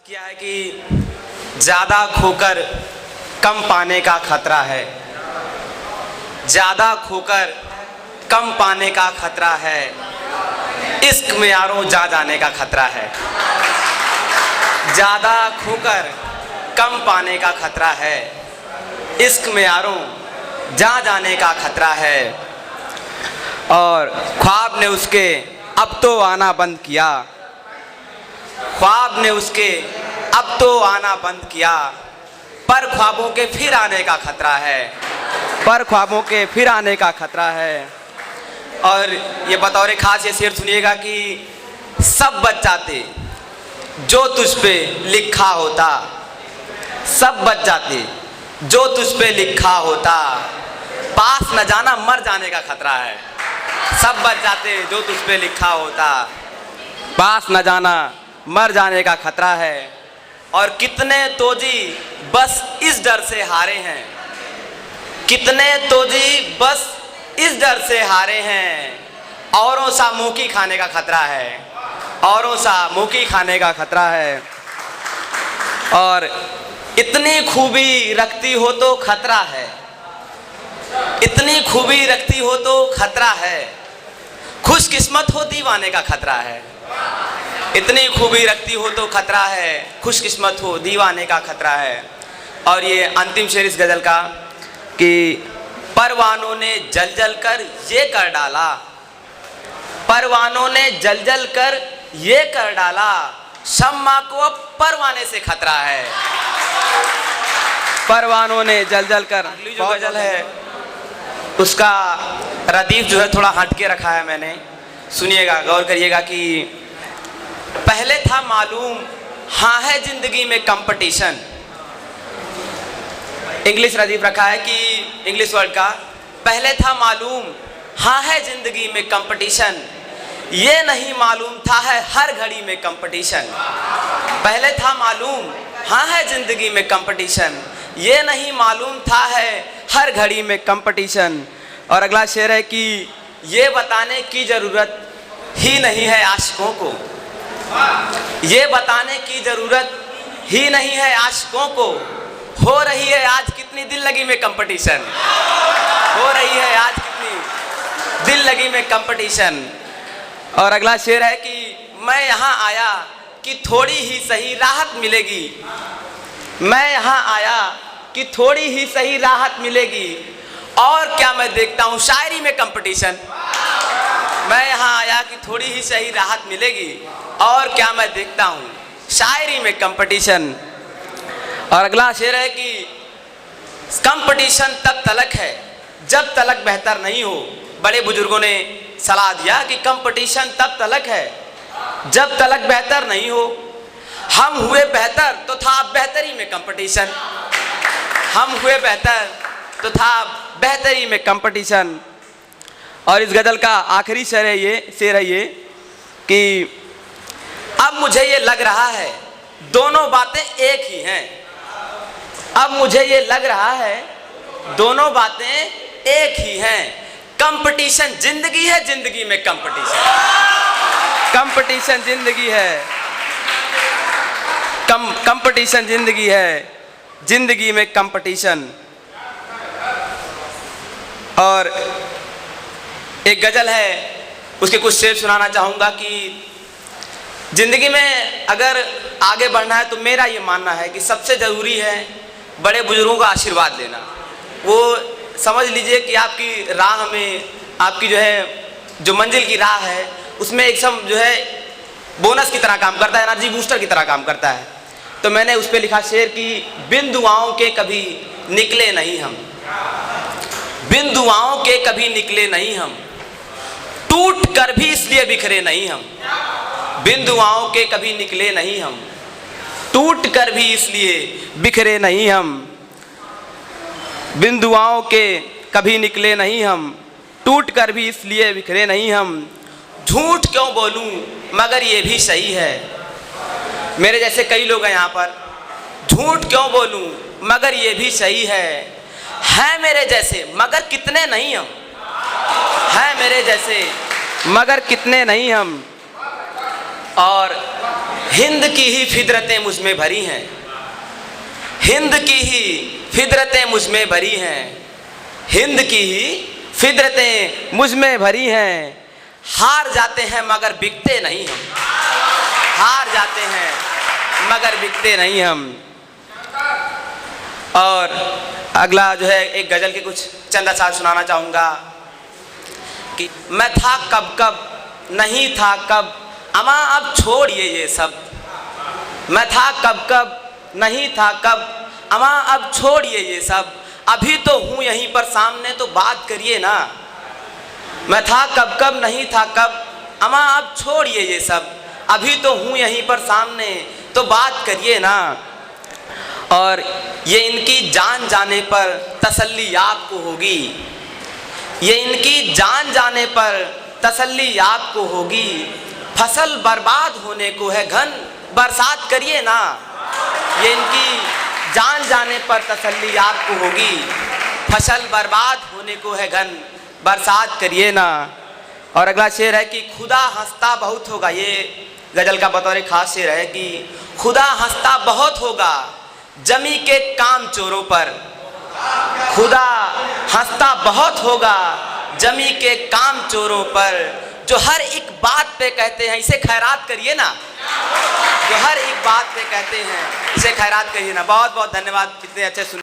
किया है कि ज़्यादा खोकर कम पाने का खतरा है। ज़्यादा खोकर कम पाने का खतरा है। इश्क में यारों जा जाने का खतरा है। ज़्यादा खोकर कम पाने का खतरा है। इश्क में यारों जा जाने का खतरा है। और ख्वाब ने उसके अब तो आना बंद किया। ख्वाब ने उसके अब तो आना बंद किया। पर ख्वाबों के फिर आने का खतरा है। पर ख्वाबों के फिर आने का खतरा है। और ये बतौर खास ये शेर सुनिएगा कि सब बच जाते जो तुझ पे लिखा होता। सब बच जाते जो तुझ पे लिखा होता। पास न जाना मर जाने का खतरा है। सब बच जाते जो तुझ पे लिखा होता। पास न जाना मर जाने का खतरा है। और कितने तोजी बस इस डर से हारे हैं। कितने तोजी बस इस डर से हारे हैं। औरों सा मुंह खाने का खतरा है। औरों सा मुंह खाने का खतरा है। और इतनी खूबी रखती हो तो खतरा है। इतनी खूबी रखती हो तो खतरा है। खुशकिस्मत हो दीवाने का खतरा है। इतनी खूबी रखती हो तो खतरा है। खुशकिस्मत हो दीवाने का खतरा है। और ये अंतिम शेर इस गज़ल का कि परवानों ने जल जल कर ये कर डाला। परवानों ने जल जल कर ये कर डाला। शम्मा को अब परवाने से खतरा है। परवानों ने जल जल कर। अगली जो गज़ल है उसका रदीफ जो है थोड़ा हट के रखा है मैंने। सुनिएगा, गौर करिएगा कि पहले था मालूम हाँ है जिंदगी में कंपटीशन। इंग्लिश रदीफ रखा है कि इंग्लिश वर्ड का पहले था मालूम हाँ है जिंदगी में कंपटीशन। ये नहीं मालूम था है हर घड़ी में कंपटीशन। पहले था मालूम हाँ है जिंदगी में कंपटीशन। ये नहीं मालूम था है हर घड़ी में कंपटीशन। और अगला शेर है कि ये बताने की ज़रूरत ही नहीं है आशिकों को। ये बताने की ज़रूरत ही नहीं है आशिकों को। हो रही है आज कितनी दिल लगी में कंपटीशन। हो रही है आज कितनी दिल लगी में कंपटीशन। और अगला शेर है कि मैं यहाँ आया कि थोड़ी ही सही राहत मिलेगी। मैं यहाँ आया कि थोड़ी ही सही राहत मिलेगी। और क्या मैं देखता हूँ शायरी में कंपटीशन। मैं यहाँ आया कि थोड़ी ही सही राहत मिलेगी। और क्या मैं देखता हूँ शायरी में कंपटीशन। और अगला शेर है कि कंपटीशन तब तलक है जब तलक बेहतर नहीं हो। बड़े बुजुर्गों ने सलाह दिया कि कंपटीशन तब तलक है जब तलक बेहतर नहीं हो। हम हुए बेहतर तो था बेहतरी में कंपटीशन। हम हुए बेहतर तो था बेहतरी में कंपटीशन। और इस गज़ल का आखिरी शेर है ये कि अब मुझे ये लग रहा है दोनों बातें एक ही हैं। अब मुझे ये लग रहा है दोनों बातें एक ही हैं। कंपटीशन जिंदगी है, जिंदगी में कंपटीशन। कंपटीशन जिंदगी है। कंपटीशन जिंदगी है, जिंदगी में कंपटीशन। और एक गज़ल है उसके कुछ शेर सुनाना चाहूँगा कि ज़िंदगी में अगर आगे बढ़ना है तो मेरा ये मानना है कि सबसे ज़रूरी है बड़े बुजुर्गों का आशीर्वाद लेना। वो समझ लीजिए कि आपकी राह में आपकी जो मंजिल की राह है उसमें एक सम जो है बोनस की तरह काम करता है, एनर्जी बूस्टर की तरह काम करता है। तो मैंने उस पर लिखा शेर कि बिन दुआओं के कभी निकले नहीं हम। बिन दुआओं के कभी निकले नहीं हम। टूट कर भी इसलिए बिखरे नहीं हम। बिन दुआओं के कभी निकले नहीं हम। टूट कर भी इसलिए बिखरे नहीं हम। बिन दुआओं के कभी निकले नहीं हम। टूट कर भी इसलिए बिखरे नहीं हम। झूठ क्यों बोलूं मगर ये भी सही है। मेरे जैसे कई लोग हैं यहाँ पर। झूठ क्यों बोलूं मगर ये भी सही है मेरे जैसे मगर कितने नहीं हम। है मेरे जैसे मगर कितने नहीं हम। और हिंद की ही फितरतें मुझ में भरी हैं, हिंद की ही फितरतें मुझ में भरी हैं, हिंद की ही फितरतें मुझ में भरी हैं। हार जाते हैं मगर बिकते नहीं हम, हार जाते हैं मगर बिकते नहीं हम। और अगला जो है एक गज़ल के कुछ चंद अशार सुनाना चाहूँगा कि मैं था कब कब नहीं था कब, अमा अब छोड़िए ये सब। मैं था कब कब नहीं था कब, अमा अब छोड़िए ये सब। अभी तो हूँ यहीं पर सामने तो बात करिए ना। मैं था कब कब नहीं था कब, अमा अब छोड़िए ये सब। अभी तो हूँ यहीं पर सामने तो बात करिए ना। और ये इनकी जान जाने पर तसल्ली आपको होगी, ये इनकी जान जाने पर तसल्ली आपको होगी। फसल बर्बाद होने को है घन बरसात करिए ना। ये इनकी जान जाने पर तसल्ली आपको होगी, फसल बर्बाद होने को है घन बरसात करिए ना। और अगला शेर है कि खुदा हंसता बहुत होगा, ये गज़ल का बतौर खास शेर है कि खुदा हंसता बहुत होगा जमी के काम चोरों पर। खुदा हंसता बहुत होगा जमी के काम चोरों पर, जो हर एक बात पे कहते हैं इसे खैरात करिए ना। जो हर एक बात पे कहते हैं इसे खैरात करिए ना। बहुत बहुत धन्यवाद, कितने अच्छे